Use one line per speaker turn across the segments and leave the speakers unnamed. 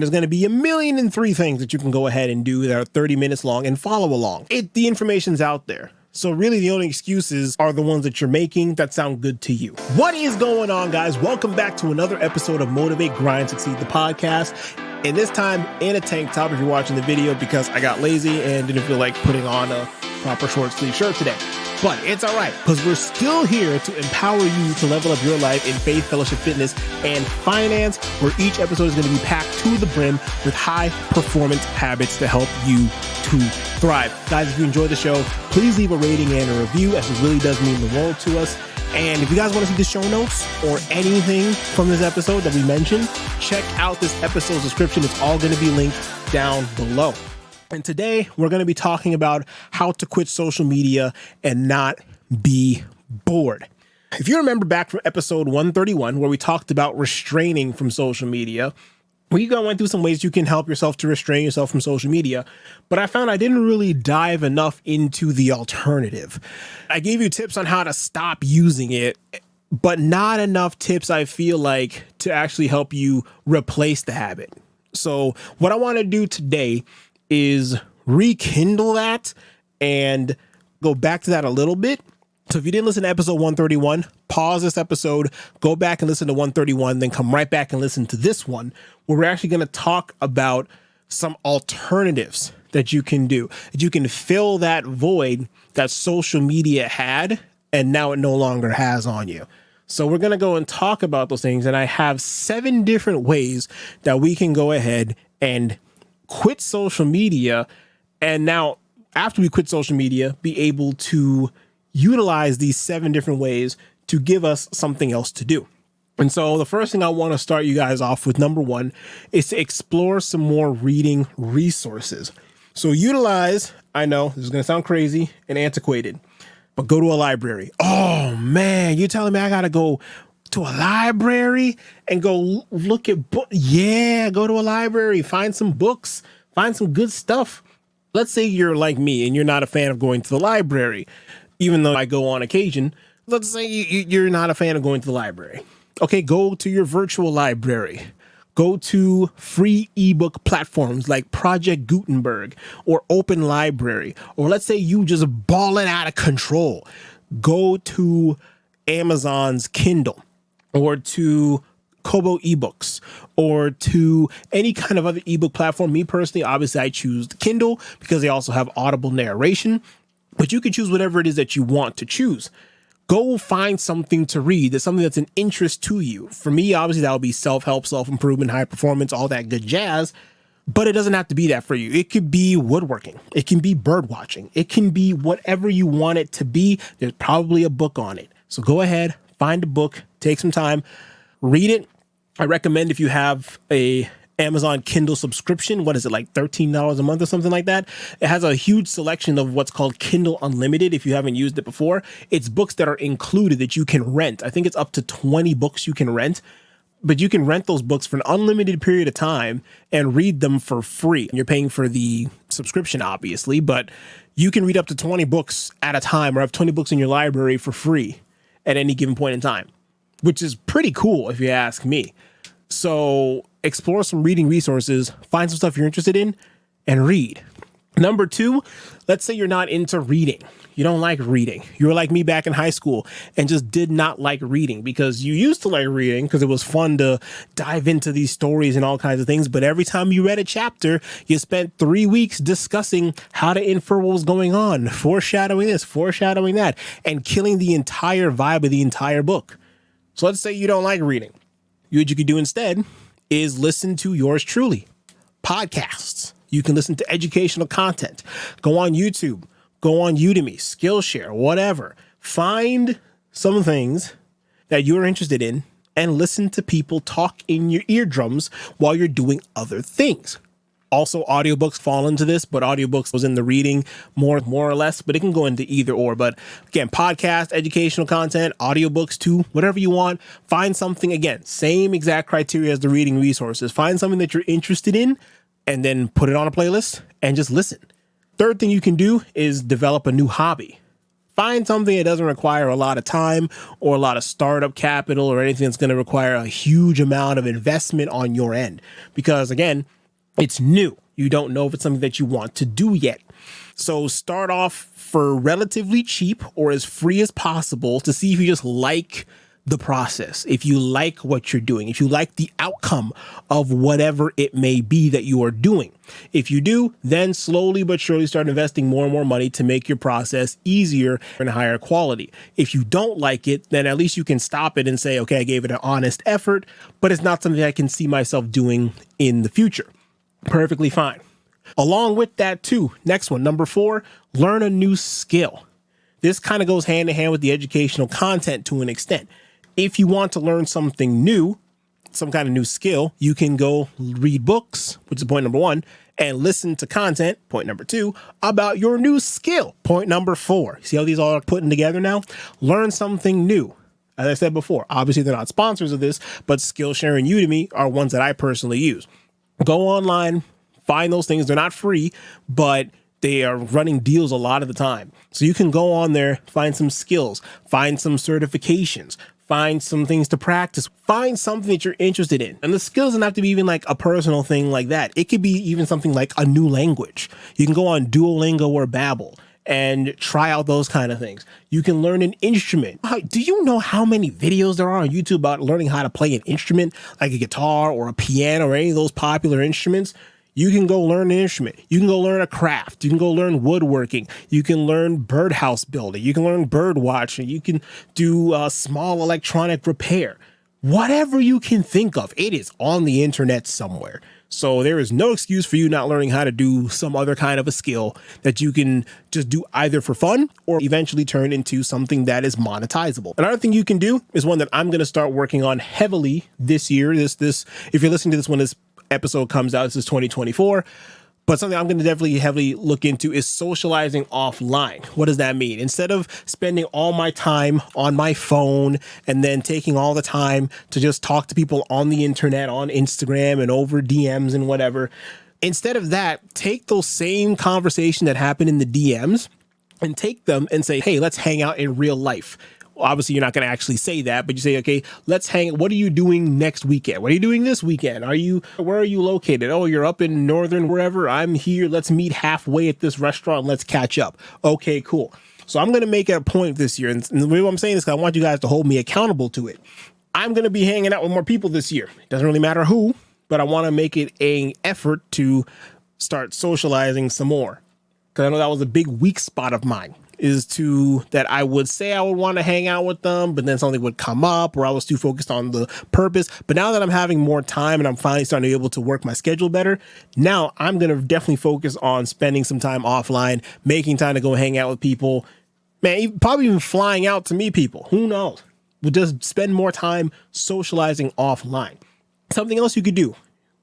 There's going to be 1,000,003 things that you can go ahead and do that are 30 minutes long and follow along. The information's out there. So really the only excuses are the ones that you're making that sound good to you. What is going on, guys? Welcome back to another episode of Motivate, Grind, Succeed, the podcast. And this time in a tank top if you're watching the video, because I got lazy and didn't feel like putting on a proper short sleeve shirt today. But it's all right, because we're still here to empower you to level up your life in faith, fellowship, fitness, and finance, where each episode is going to be packed to the brim with high performance habits to help you to thrive. Guys, if you enjoy the show, please leave a rating and a review, as it really does mean the world to us. And if you guys want to see the show notes or anything from this episode that we mentioned, check out this episode's description. It's all going to be linked down below. And today we're going to be talking about how to quit social media and not be bored. If you remember back from episode 131, where we talked about restraining from social media, we went through some ways you can help yourself to restrain yourself from social media, but I found I didn't really dive enough into the alternative. I gave you tips on how to stop using it, but not enough tips, I feel like, to actually help you replace the habit. So what I want to do today is rekindle that and go back to that a little bit. So if you didn't listen to episode 131, pause this episode, go back and listen to 131, then come right back and listen to this one, where we're actually going to talk about some alternatives that you can do. That you can fill that void that social media had and now it no longer has on you. So we're going to go and talk about those things. And I have 7 different ways that we can go ahead and quit social media. And now, after we quit social media, be able to utilize these 7 different ways to give us something else to do. And so the first thing I want to start you guys off with, number 1, is to explore some more reading resources. So utilize, I know this is going to sound crazy and antiquated, but go to a library. Oh man, you're telling me I got to go to a library and go look at books? Yeah, go to a library, find some books, find some good stuff. Let's say you're like me and you're not a fan of going to the library, even though I go on occasion. Let's say you're not a fan of going to the library. Okay, go to your virtual library. Go to free ebook platforms like Project Gutenberg or Open Library. Or let's say you just balling out of control. Go to Amazon's Kindle or to Kobo ebooks or to any kind of other ebook platform. Me personally, obviously I choose the Kindle because they also have audible narration, but you can choose whatever it is that you want to choose. Go find something to read. That's something that's an interest to you. For me, obviously that would be self-help, self-improvement, high performance, all that good jazz, but it doesn't have to be that for you. It could be woodworking. It can be bird watching. It can be whatever you want it to be. There's probably a book on it. So go ahead, find a book, take some time, read it. I recommend, if you have a Amazon Kindle subscription, what is it, like $13 a month or something like that? It has a huge selection of what's called Kindle Unlimited. If you haven't used it before, it's books that are included that you can rent. I think it's up to 20 books you can rent, but you can rent those books for an unlimited period of time and read them for free. You're paying for the subscription, obviously, but you can read up to 20 books at a time or have 20 books in your library for free at any given point in time, which is pretty cool if you ask me. So explore some reading resources, find some stuff you're interested in, and read. Number 2, let's say you're not into reading. You don't like reading. You were like me back in high school and just did not like reading, because you used to like reading because it was fun to dive into these stories and all kinds of things. But every time you read a chapter, you spent 3 weeks discussing how to infer what was going on, foreshadowing this, foreshadowing that, and killing the entire vibe of the entire book. So let's say you don't like reading. What you could do instead is listen to yours truly. Podcasts. You can listen to educational content. Go on YouTube. Go on Udemy, Skillshare, whatever. Find some things that you're interested in and listen to people talk in your eardrums while you're doing other things. Also, audiobooks fall into this, but audiobooks was in the reading more or less, but it can go into either or. But again, podcast, educational content, audiobooks too, whatever you want. Find something, again, same exact criteria as the reading resources. Find something that you're interested in and then put it on a playlist and just listen. Third thing you can do is develop a new hobby. Find something that doesn't require a lot of time or a lot of startup capital or anything that's going to require a huge amount of investment on your end. Because again, it's new. You don't know if it's something that you want to do yet. So start off for relatively cheap or as free as possible to see if you just like the process, if you like what you're doing, if you like the outcome of whatever it may be that you are doing. If you do, then slowly but surely start investing more and more money to make your process easier and higher quality. If you don't like it, then at least you can stop it and say, okay, I gave it an honest effort, but it's not something I can see myself doing in the future. Perfectly fine. Along with that too, next one, number 4, learn a new skill. This kind of goes hand in hand with the educational content to an extent. If you want to learn something new, some kind of new skill, you can go read books, which is point number 1, and listen to content, point number 2, about your new skill, point number 4. See how these all are putting together now? Learn something new. As I said before, obviously they're not sponsors of this, but Skillshare and Udemy are ones that I personally use. Go online, find those things. They're not free, but they are running deals a lot of the time. So you can go on there, find some skills, find some certifications, find some things to practice, find something that you're interested in. And the skills doesn't have to be even like a personal thing like that. It could be even something like a new language. You can go on Duolingo or Babbel and try out those kind of things. You can learn an instrument. Do you know how many videos there are on YouTube about learning how to play an instrument, like a guitar or a piano or any of those popular instruments? You can go learn an instrument. You can go learn a craft. You can go learn woodworking. You can learn birdhouse building. You can learn bird watching. You can do small electronic repair. Whatever you can think of, it is on the internet somewhere. So there is no excuse for you not learning how to do some other kind of a skill that you can just do either for fun or eventually turn into something that is monetizable. Another thing you can do is one that I'm going to start working on heavily this year. This, if you're listening to this when this episode comes out, this is 2024. But something I'm going to definitely heavily look into is socializing offline. What does that mean? Instead of spending all my time on my phone and then taking all the time to just talk to people on the internet, on Instagram and over DMs and whatever, instead of that, take those same conversations that happen in the DMs and take them and say, hey, let's hang out in real life. Obviously, you're not going to actually say that, but you say, okay, let's hang. What are you doing next weekend? What are you doing this weekend? Where are you located? Oh, you're up in northern wherever. I'm here. Let's meet halfway at this restaurant. Let's catch up. Okay, cool. So I'm going to make it a point this year. And the reason I'm saying this is because I want you guys to hold me accountable to it. I'm going to be hanging out with more people this year. It doesn't really matter who, but I want to make it an effort to start socializing some more. Because I know that was a big weak spot of mine. Is to that I would say I would want to hang out with them, but then something would come up or I was too focused on the purpose. But now that I'm having more time and I'm finally starting to be able to work my schedule better, now I'm going to definitely focus on spending some time offline, making time to go hang out with people, man, probably even flying out to meet people. Who knows? We'll just spend more time socializing offline. Something else you could do,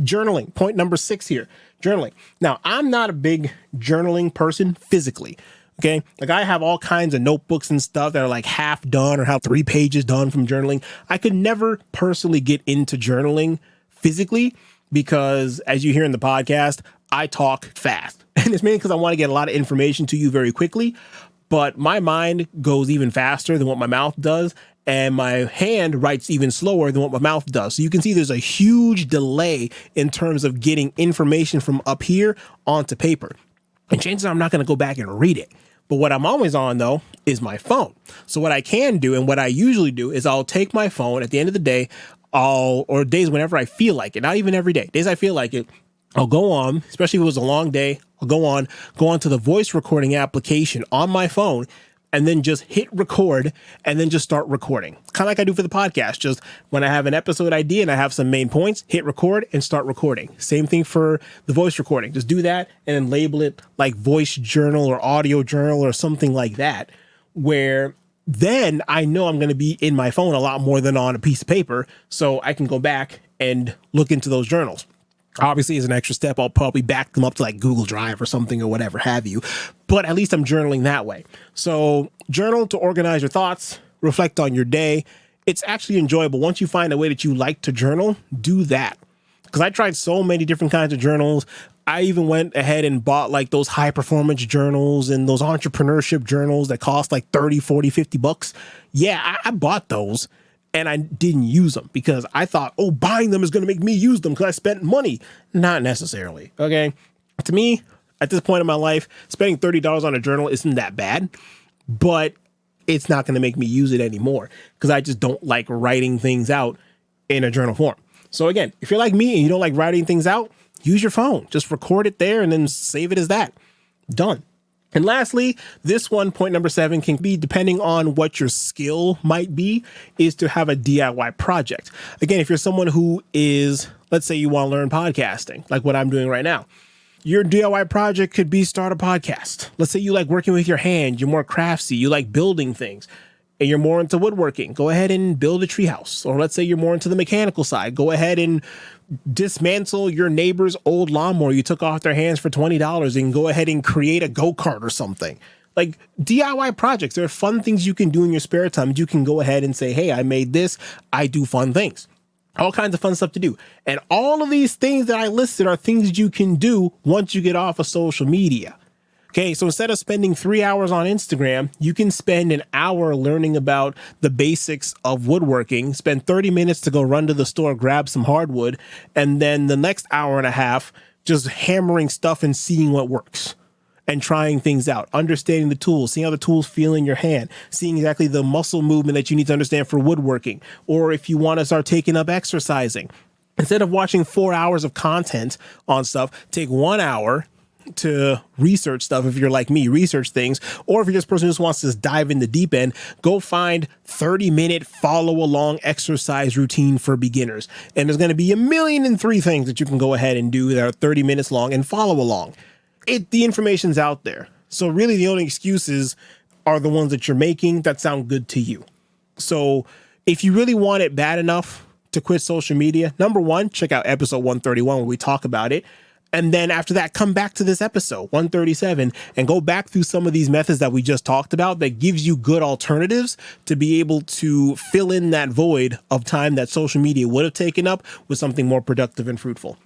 journaling. Point number 6 here, journaling. Now, I'm not a big journaling person physically. Okay. Like I have all kinds of notebooks and stuff that are like half done or have 3 pages done from journaling. I could never personally get into journaling physically because as you hear in the podcast, I talk fast and it's mainly because I want to get a lot of information to you very quickly, but my mind goes even faster than what my mouth does. And my hand writes even slower than what my mouth does. So you can see there's a huge delay in terms of getting information from up here onto paper. And chances are I'm not going to go back and read it. But what I'm always on, though, is my phone. So what I can do and what I usually do is I'll take my phone at the end of the day, or days whenever I feel like it, not even every day, days I feel like it, I'll go on, especially if it was a long day, I'll go on to the voice recording application on my phone and then just hit record and then just start recording. Kind of like I do for the podcast. Just when I have an episode idea and I have some main points, hit record and start recording. Same thing for the voice recording. Just do that and then label it like voice journal or audio journal or something like that, where then I know I'm going to be in my phone a lot more than on a piece of paper. So I can go back and look into those journals. Obviously, as an extra step, I'll probably back them up to like Google Drive or something or whatever have you. But at least I'm journaling that way. So journal to organize your thoughts, reflect on your day. It's actually enjoyable. Once you find a way that you like to journal, do that. because I tried so many different kinds of journals. I even went ahead and bought like those high performance journals and those entrepreneurship journals that cost like 30, 40, 50 bucks. Yeah, I bought those and I didn't use them because I thought, oh, buying them is going to make me use them because I spent money. Not necessarily. Okay. To me, at this point in my life, spending $30 on a journal isn't that bad, but it's not going to make me use it anymore because I just don't like writing things out in a journal form. So again, if you're like me and you don't like writing things out, use your phone. Just record it there and then save it as that. Done. And lastly, this one, point number 7, can be, depending on what your skill might be, is to have a DIY project. Again, if you're someone who is, let's say you want to learn podcasting, like what I'm doing right now, your DIY project could be start a podcast. Let's say you like working with your hand, you're more craftsy, you like building things, and you're more into woodworking. Go ahead and build a treehouse. Or let's say you're more into the mechanical side. Go ahead and dismantle your neighbor's old lawnmower you took off their hands for $20 and go ahead and create a go-kart or something. Like DIY projects, there are fun things you can do in your spare time. You can go ahead and say, hey, I made this. I do fun things. All kinds of fun stuff to do. And all of these things that I listed are things you can do once you get off of social media. Okay, so instead of spending 3 hours on Instagram, you can spend an hour learning about the basics of woodworking, spend 30 minutes to go run to the store, grab some hardwood, and then the next hour and a half just hammering stuff and seeing what works and trying things out, understanding the tools, seeing how the tools feel in your hand, seeing exactly the muscle movement that you need to understand for woodworking, or if you want to start taking up exercising. Instead of watching 4 hours of content on stuff, take 1 hour to research stuff. If you're like me, research things, or if you're just a person who just wants to dive in the deep end, go find 30-minute follow along exercise routine for beginners. And there's going to be 1,000,003 things that you can go ahead and do that are 30 minutes long and follow along. The information's out there. So really the only excuses are the ones that you're making that sound good to you. So if you really want it bad enough to quit social media, number 1, check out episode 131 where we talk about it. And then after that, come back to this episode 137 and go back through some of these methods that we just talked about that gives you good alternatives to be able to fill in that void of time that social media would have taken up with something more productive and fruitful.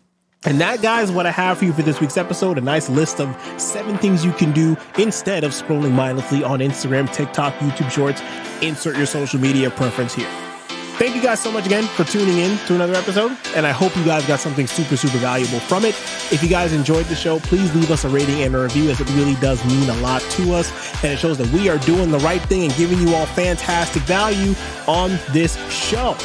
And that, guys, is what I have for you for this week's episode. A nice list of 7 things you can do instead of scrolling mindlessly on Instagram, TikTok, YouTube Shorts. Insert your social media preference here. Thank you guys so much again for tuning in to another episode, and I hope you guys got something super, super valuable from it. If you guys enjoyed the show, please leave us a rating and a review, as it really does mean a lot to us, and it shows that we are doing the right thing and giving you all fantastic value on this show.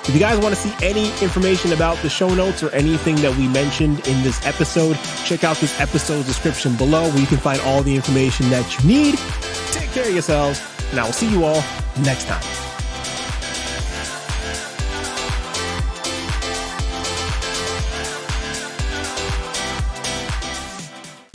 If you guys want to see any information about the show notes or anything that we mentioned in this episode, check out this episode's description below where you can find all the information that you need. Take care of yourselves, and I will see you all next time.